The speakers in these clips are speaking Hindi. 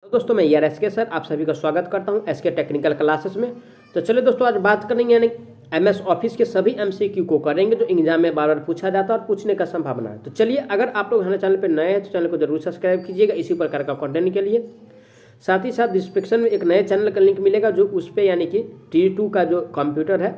तो दोस्तों मैं यार एसके सर आप सभी का स्वागत करता हूं एसके टेक्निकल क्लासेस में। तो चलिए दोस्तों आज बात करेंगे यानी एमएस ऑफिस के सभी एमसीक्यू को करेंगे जो एग्जाम में बार बार पूछा जाता है और पूछने का संभावना है। तो चलिए अगर आप लोग हमारे चैनल पर नए हैं तो चैनल को जरूर सब्सक्राइब कीजिएगा इसी प्रकार का कंटेंट के लिए। साथ ही साथ डिस्क्रिप्शन में एक नए चैनल का लिंक मिलेगा जो उस पर यानी कि T2 का जो कंप्यूटर है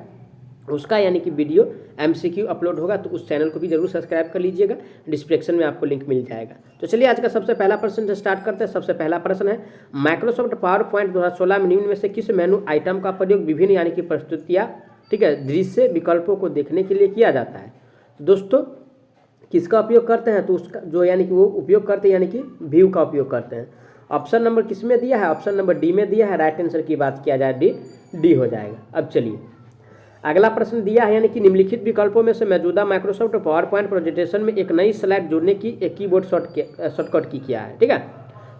उसका यानी कि वीडियो एमसीक्यू अपलोड होगा, तो उस चैनल को भी जरूर सब्सक्राइब कर लीजिएगा। डिस्क्रिप्शन में आपको लिंक मिल जाएगा। तो चलिए आज का सबसे पहला प्रश्न से स्टार्ट करते हैं। सबसे पहला प्रश्न है माइक्रोसॉफ्ट पावर पॉइंट 2016 में निम्न में से किस मेनू आइटम का प्रयोग विभिन्न यानी कि प्रस्तुतियाँ दृश्य विकल्पों को देखने के लिए किया जाता है। तो दोस्तों किसका उपयोग करते हैं, तो उसका जो यानी कि वो उपयोग करते हैं यानी कि व्यू का उपयोग करते हैं। ऑप्शन नंबर किस में दिया है, ऑप्शन नंबर डी में दिया है। राइट आंसर की बात किया जाए डी हो जाएगा। अब चलिए अगला प्रश्न दिया है यानी कि निम्नलिखित विकल्पों में से मौजूदा माइक्रोसॉफ्ट पावर पॉइंट प्रेजेंटेशन में एक नई स्लाइड जोड़ने की एक कीबोर्ड शॉर्टकट की क्या है। ठीक है,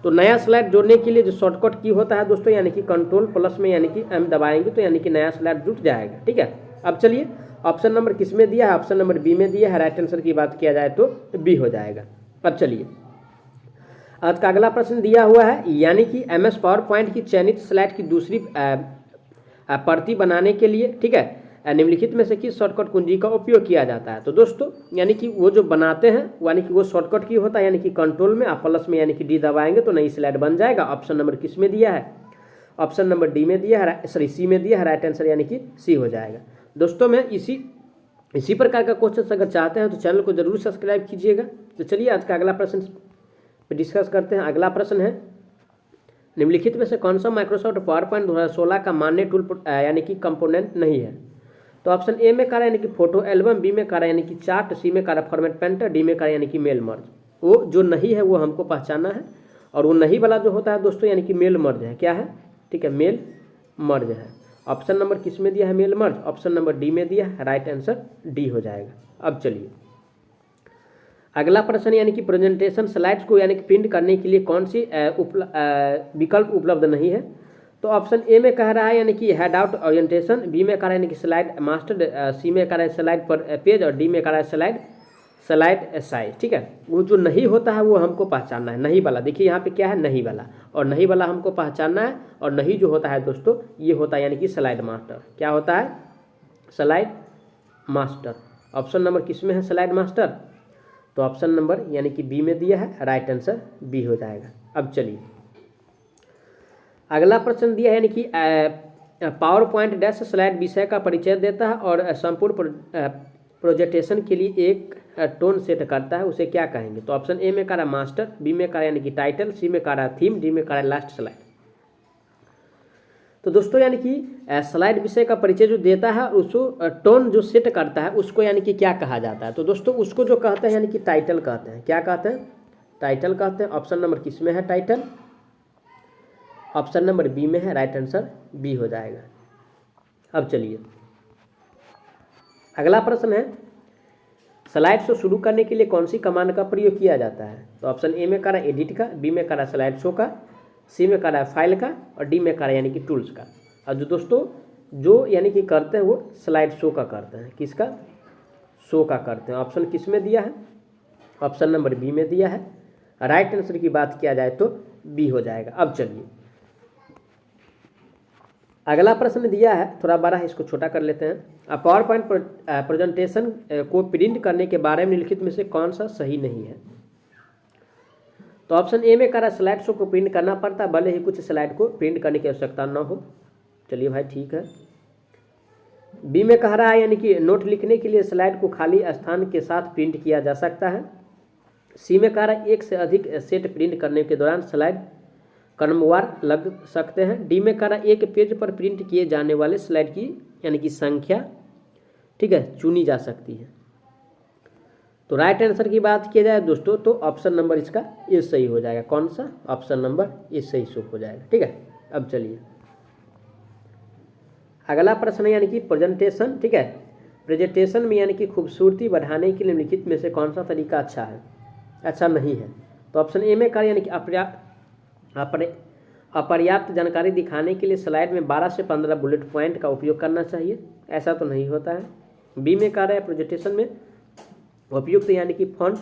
तो नया स्लाइड जोड़ने के लिए जो शॉर्टकट की होता है दोस्तों यानी कि कंट्रोल प्लस में यानी कि एम दबाएंगे तो यानी कि नया स्लाइड जुट जाएगा। ठीक है, अब चलिए ऑप्शन नंबर किस में दिया है, ऑप्शन नंबर बी में दिया है। राइट आंसर की बात किया जाए तो बी हो जाएगा। अब चलिए आज का अगला प्रश्न दिया हुआ है यानी कि एमएस पावर पॉइंट की चयनित स्लाइड की दूसरी प्रति बनाने के लिए ठीक है निम्नलिखित में से किस शॉर्टकट कुंजी का उपयोग किया जाता है। तो दोस्तों यानी कि वो जो बनाते हैं यानी कि वो शॉर्टकट की होता है यानी कि कंट्रोल में आप प्लस में यानी कि डी दबाएंगे तो नई स्लाइड बन जाएगा। ऑप्शन नंबर किस में दिया है, ऑप्शन नंबर डी में दिया है, सॉरी सी में दिया है। राइट आंसर यानी कि सी हो जाएगा। दोस्तों मैं इसी प्रकार का क्वेश्चन अगर चाहते हैं तो चैनल को जरूर सब्सक्राइब कीजिएगा। तो चलिए आज का अगला प्रश्न डिस्कस करते हैं। अगला प्रश्न है निम्नलिखित में से कौन सा माइक्रोसॉफ्ट पावर पॉइंट 2016 का मान्य टूल यानी कि कंपोनेंट नहीं है। तो ऑप्शन ए में करा यानी कि फोटो एल्बम, बी में करा यानी कि चार्ट, सी में करा फॉर्मेट पेंटर, डी में करा यानी कि मेल मर्ज। वो जो नहीं है वो हमको पहचानना है और वो नहीं वाला जो होता है दोस्तों यानी कि मेल मर्ज है। क्या है, ठीक है, मेल मर्ज है। ऑप्शन नंबर किस में दिया है, mail merge. Option number D में दिया है। राइट आंसर डी हो जाएगा। अब चलिए अगला प्रश्न यानी कि प्रेजेंटेशन स्लाइड्स को यानी कि प्रिंट करने के लिए कौन सी विकल्प उपलब्ध नहीं है। तो ऑप्शन ए में कह रहा है यानी कि हेड आउट ओरिएंटेशन, बी में कह रहा है यानी कि स्लाइड मास्टर, सी में कह रहा है स्लाइड पर पेज और डी में कह रहा है स्लाइड साइज। ठीक है, वो जो नहीं होता है वो हमको पहचानना है। नहीं वाला देखिए यहाँ पे क्या है, नहीं वाला, और नहीं वाला हमको पहचानना है। और नहीं जो होता है दोस्तों ये होता है यानी कि स्लाइड मास्टर। क्या होता है, स्लाइड मास्टर। ऑप्शन नंबर किस में है, स्लाइड मास्टर। तो ऑप्शन नंबर यानी कि बी में दिया है। राइट आंसर बी हो जाएगा। अब चलिए अगला प्रश्न दिया है यानी कि पावर पॉइंट डैश स्लाइड विषय का परिचय देता है और संपूर्ण प्रेजेंटेशन के लिए एक टोन सेट करता है, उसे क्या कहेंगे। तो ऑप्शन ए में करा मास्टर, बी में करा यानी कि टाइटल, सी में करा थीम, डी में करा लास्ट स्लाइड। तो दोस्तों यानी कि स्लाइड विषय का परिचय जो देता है उसको टोन जो सेट करता है उसको यानी कि क्या कहा जाता है। तो दोस्तों उसको जो कहते हैं यानी कि टाइटल कहते हैं। क्या कहते हैं, टाइटल कहते हैं। ऑप्शन नंबर किस में है, टाइटल। ऑप्शन नंबर बी में है। राइट आंसर बी हो जाएगा। अब चलिए अगला प्रश्न है स्लाइड शो शुरू करने के लिए कौन सी कमांड का प्रयोग किया जाता है। तो ऑप्शन ए में करा एडिट का, बी में करा स्लाइड शो का, सी में करा फाइल का और डी में करा यानी कि टूल्स का। और जो दोस्तों जो यानी कि करते हैं वो स्लाइड शो का करते हैं। किसका, शो का करते हैं। ऑप्शन किस में दिया है, ऑप्शन नंबर बी में दिया है। राइट आंसर की बात किया जाए तो बी हो जाएगा। अब चलिए अगला प्रश्न दिया है, थोड़ा बड़ा है इसको छोटा कर लेते हैं। पावर पॉइंट प्रेजेंटेशन को प्रिंट करने के बारे में निम्नलिखित में से कौन सा सही नहीं है। तो ऑप्शन ए में करा स्लाइड शो को प्रिंट करना पड़ता है भले ही कुछ स्लाइड को प्रिंट करने की आवश्यकता न हो। चलिए भाई ठीक है। बी में कह रहा है यानी कि नोट लिखने के लिए स्लाइड को खाली स्थान के साथ प्रिंट किया जा सकता है। सी में कह रहा है एक से अधिक सेट प्रिंट करने के दौरान स्लाइड क्रमवार लग सकते हैं। डी में कह रहा है एक पेज पर प्रिंट किए जाने वाले स्लाइड की यानी कि संख्या ठीक है चुनी जा सकती है। तो राइट आंसर की बात की जाए दोस्तों तो ऑप्शन नंबर इसका ये सही हो जाएगा। कौन सा, ऑप्शन नंबर ये सही शो हो जाएगा। ठीक है, अब चलिए अगला प्रश्न यानी कि प्रेजेंटेशन ठीक है प्रेजेंटेशन में यानी कि खूबसूरती बढ़ाने के लिए निम्नलिखित में से कौन सा तरीका अच्छा है, अच्छा नहीं है। तो ऑप्शन ए में कहा यानी कि अपर्याप्त जानकारी दिखाने के लिए स्लाइड में 12 से 15 बुलेट पॉइंट का उपयोग करना चाहिए, ऐसा तो नहीं होता है। बी में कह रहा है प्रेजेंटेशन में उपयुक्त यानी कि फॉन्ट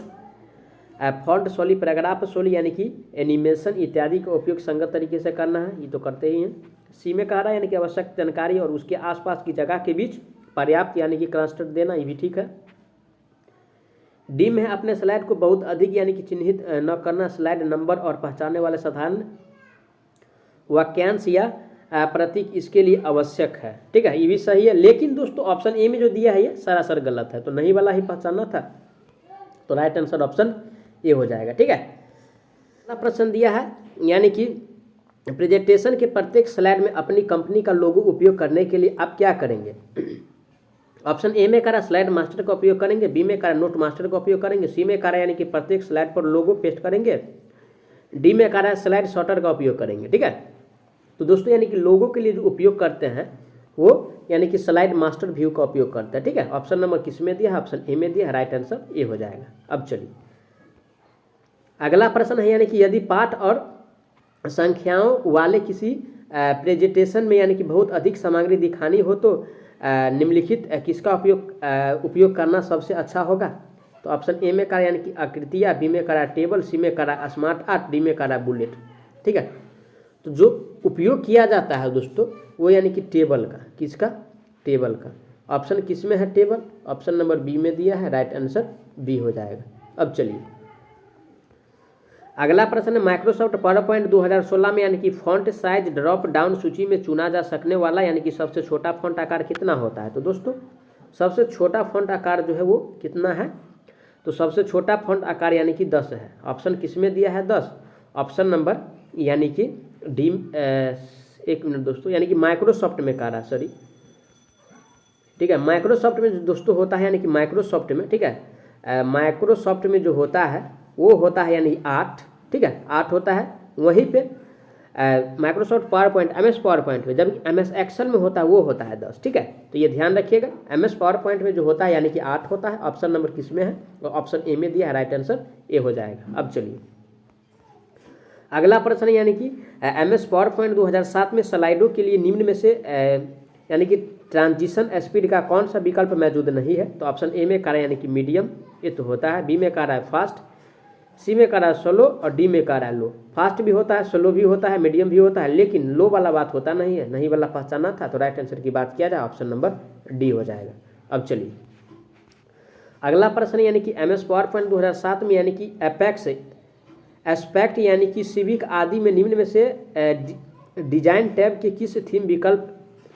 फॉन्ट सोली, पैराग्राफ सोली यानी कि एनिमेशन इत्यादि का उपयोग संगत तरीके से करना है, ये तो करते ही हैं। सी में कह रहा है यानी कि आवश्यक जानकारी और उसके आसपास की जगह के बीच पर्याप्त यानी कि कंस्ट्रक्ट देना, ये भी ठीक है। डी में है अपने स्लाइड को बहुत अधिक यानी कि चिन्हित न करना, स्लाइड नंबर और पहचानने वाले साधारण वाक्यांश या प्रतीक इसके लिए आवश्यक है, ठीक है, ये भी सही है। लेकिन दोस्तों ऑप्शन ए में जो दिया है ये सरासर गलत है, तो नहीं वाला ही पहचानना था, तो राइट आंसर ऑप्शन ए हो जाएगा, ठीक है। अगला प्रश्न दिया है यानी कि प्रेजेंटेशन के प्रत्येक स्लाइड में अपनी कंपनी का लोगो उपयोग करने के लिए आप क्या करेंगे। ऑप्शन ए में करा स्लाइड मास्टर का उपयोग करेंगे, बी में करा नोट मास्टर का उपयोग करेंगे, सी में करा यानी कि प्रत्येक स्लाइड पर लोगो पेस्ट करेंगे, डी में करा स्लाइड शॉर्टर का उपयोग करेंगे, ठीक है। तो दोस्तों यानी कि लोगों के लिए जो उपयोग करते हैं वो यानी कि स्लाइड मास्टर व्यू का उपयोग करते हैं, ठीक है। ऑप्शन नंबर किस में दिया है, ऑप्शन ए में दिया है, राइट आंसर ए हो जाएगा। अब चलिए अगला प्रश्न है यानी कि यदि पाठ और संख्याओं वाले किसी प्रेजेंटेशन में यानी कि बहुत अधिक सामग्री दिखानी हो तो निम्नलिखित किसका उपयोग करना सबसे अच्छा होगा। तो ऑप्शन ए में करा यानी कि आकृतियाँ, बी में करा टेबल, सी में करा स्मार्ट आर्ट, डी में करा बुलेट, ठीक है। तो जो उपयोग किया जाता है दोस्तों वो यानी कि टेबल का, किसका, टेबल का। ऑप्शन किस में है, टेबल, ऑप्शन नंबर बी में दिया है, राइट आंसर बी हो जाएगा। अब चलिए अगला प्रश्न है माइक्रोसॉफ्ट पावर पॉइंट 2016 में यानी कि फॉन्ट साइज ड्रॉप डाउन सूची में चुना जा सकने वाला यानी कि सबसे छोटा फॉन्ट आकार कितना होता है। तो दोस्तों सबसे छोटा फॉन्ट आकार जो है वो कितना है, तो सबसे छोटा फॉन्ट आकार यानी कि 10 है। ऑप्शन किस में दिया है, 10, ऑप्शन नंबर यानी कि डी, एक मिनट दोस्तों, यानी कि माइक्रोसॉफ्ट में कह रहा है, सॉरी, ठीक है। माइक्रोसॉफ्ट में जो दोस्तों होता है यानी कि माइक्रोसॉफ्ट में, ठीक है, माइक्रोसॉफ्ट में जो होता है वो होता है यानी 8, ठीक है, 8 होता है। वहीं पे Microsoft PowerPoint M S PowerPoint में, जब एम एस एक्सेल में होता है वो होता है 10, ठीक है। तो ये ध्यान रखिएगा, एम एस पावर पॉइंट में जो होता है यानी कि 8 होता है। ऑप्शन नंबर किस में है, और ऑप्शन ए में दिया है, राइट आंसर ए हो जाएगा। अब चलिए अगला प्रश्न है यानी कि एम एस पावर पॉइंट 2007 में स्लाइडों के लिए निम्न में से यानी कि ट्रांजिशन स्पीड का कौन सा विकल्प मौजूद नहीं है। तो ऑप्शन ए में करा यानी कि मीडियम, ये तो होता है, बी में करा है फास्ट, सी में करा है स्लो, और डी में करा है लो। फास्ट भी होता है, स्लो भी होता है, मीडियम भी होता है, लेकिन लो वाला बात होता नहीं है, नहीं वाला पहचाना था, तो राइट आंसर की बात किया जाए ऑप्शन नंबर डी हो जाएगा। अब चलिए अगला प्रश्न यानी कि एम एस पावर पॉइंट 2007 में यानी कि एपेक्स एस्पेक्ट यानी कि सिविक आदि में निम्न में से डिजाइन टैब के किस थीम विकल्प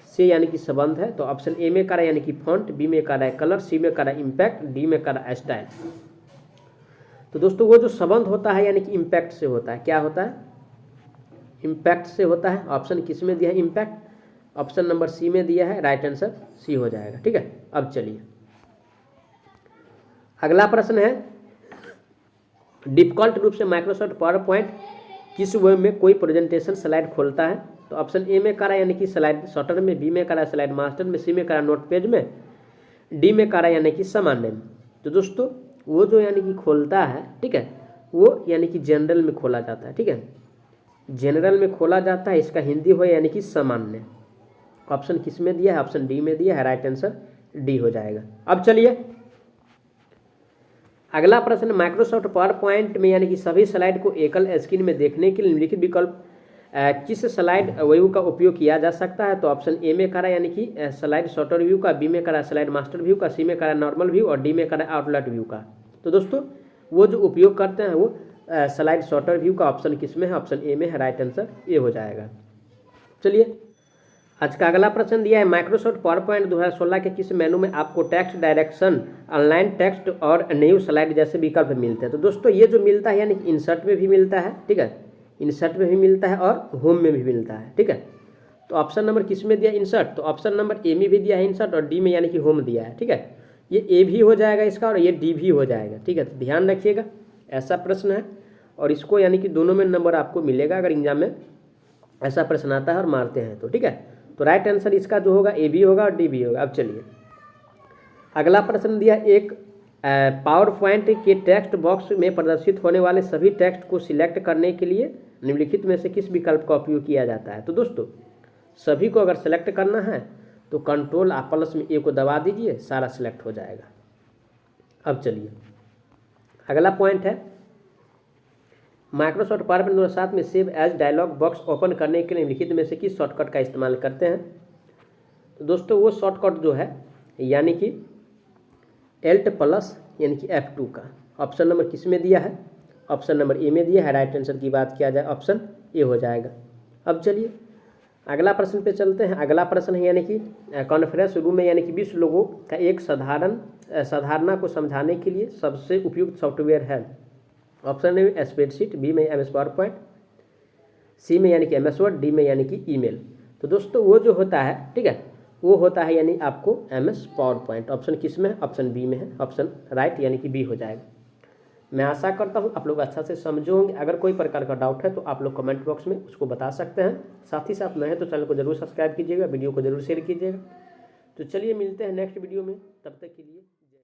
से यानी कि संबंध है। तो ऑप्शन ए में करा यानी कि फॉन्ट, बी में करा है कलर, सी में करा इम्पैक्ट, डी में करा स्टाइल। तो दोस्तों वो जो संबंध होता है यानी कि इम्पैक्ट से होता है, क्या होता है, इम्पैक्ट से होता है। ऑप्शन किस में दिया है, इम्पैक्ट, ऑप्शन नंबर सी में दिया है, राइट आंसर सी हो जाएगा, ठीक है। अब चलिए अगला प्रश्न है डिफ़ॉल्ट रूप से माइक्रोसॉफ्ट पावर पॉइंट किस वेब में कोई प्रेजेंटेशन स्लाइड खोलता है। तो ऑप्शन ए में करा यानी कि स्लाइड शॉर्टर में, बी में करा स्लाइड मास्टर में, सी में करा नोट पेज में, डी में करा यानी कि सामान्य में। तो दोस्तों वो जो यानी कि खोलता है, ठीक है, वो यानी कि जनरल में खोला जाता है, ठीक है, जनरल में खोला जाता है, इसका हिंदी हो यानी कि सामान्य। ऑप्शन किस में दिया है, ऑप्शन डी में दिया है, राइट आंसर डी हो जाएगा। अब चलिए अगला प्रश्न माइक्रोसॉफ्ट पावर पॉइंट में यानी कि सभी स्लाइड को एकल स्क्रीन में देखने के लिए निम्नलिखित विकल्प किस स्लाइड व्यू का उपयोग किया जा सकता है। तो ऑप्शन ए में करा यानी कि स्लाइड शॉर्टर व्यू का, बी में करा स्लाइड मास्टर व्यू का, सी में करा नॉर्मल व्यू, और डी में करा आउटलेट व्यू का। तो दोस्तों वो जो उपयोग करते हैं वो स्लाइड शॉर्टर व्यू का। ऑप्शन किस में है, ऑप्शन ए में है, राइट आंसर ए हो जाएगा। चलिए आज का अगला प्रश्न दिया है माइक्रोसॉफ्ट पावर पॉइंट 2016 के किस मेनू में आपको टेक्स्ट डायरेक्शन, ऑनलाइन टेक्स्ट और न्यू स्लाइड जैसे विकल्प मिलते हैं। तो दोस्तों ये जो मिलता है यानी कि इंसर्ट में भी मिलता है, ठीक है, इंसर्ट में भी मिलता है और होम में भी मिलता है, ठीक है। तो ऑप्शन नंबर किस में दिया, इंसर्ट, तो ऑप्शन नंबर ए में भी दिया है इंसर्ट, और डी में यानी कि होम दिया है, ठीक है। ये ए भी हो जाएगा इसका, और ये डी भी हो जाएगा, ठीक है। तो ध्यान रखिएगा ऐसा प्रश्न है, और इसको यानी कि दोनों में नंबर आपको मिलेगा अगर एग्जाम में ऐसा प्रश्न आता है और मारते हैं तो, ठीक है। तो राइट आंसर इसका जो होगा ए भी होगा और डी भी होगा। अब चलिए अगला प्रश्न दिया, एक पावर पॉइंट के टेक्स्ट बॉक्स में प्रदर्शित होने वाले सभी टेक्स्ट को सिलेक्ट करने के लिए निम्नलिखित में से किस विकल्प का उपयोग किया जाता है। तो दोस्तों सभी को अगर सेलेक्ट करना है तो कंट्रोल आप प्लस में ए को दबा दीजिए, सारा सिलेक्ट हो जाएगा। अब चलिए अगला पॉइंट है माइक्रोसॉफ्ट पावर पॉइंट 2007 में save as dialog box open करने के लिए निम्नलिखित में से किस शॉर्टकट का इस्तेमाल करते हैं? तो दोस्तों वो शॉर्टकट जो है यानी कि Alt+ यानी कि F2 का। ऑप्शन नंबर किस में दिया है? ऑप्शन नंबर ए में दिया है। राइट आंसर की बात किया जाए ऑप्शन ए हो जाएगा। अब चलिए अगला प्रश्न पे चलते हैं। अगला प्रश्न है यानी कि कॉन्फ्रेंस रूम में यानी कि 20 लोगों का एक साधारणा को समझाने के लिए सबसे उपयुक्त सॉफ्टवेयर है। ऑप्शन ए में स्प्रेडशीट, बी में MS पावर पॉइंट, सी में यानी कि MS वर्ड, डी में यानी कि ईमेल। तो दोस्तों वो जो होता है, ठीक है, वो होता है यानी आपको MS पावर पॉइंट। ऑप्शन किस में है? ऑप्शन बी में है। ऑप्शन राइट यानी कि बी हो जाएगा। मैं आशा करता हूँ आप लोग अच्छा से समझे होंगे। अगर कोई प्रकार का डाउट है तो आप लोग कमेंट बॉक्स में उसको बता सकते हैं। साथ ही साथ नए हैं तो चैनल को जरूर सब्सक्राइब कीजिएगा, वीडियो को जरूर शेयर कीजिएगा। तो चलिए मिलते हैं नेक्स्ट वीडियो में, तब तक के लिए।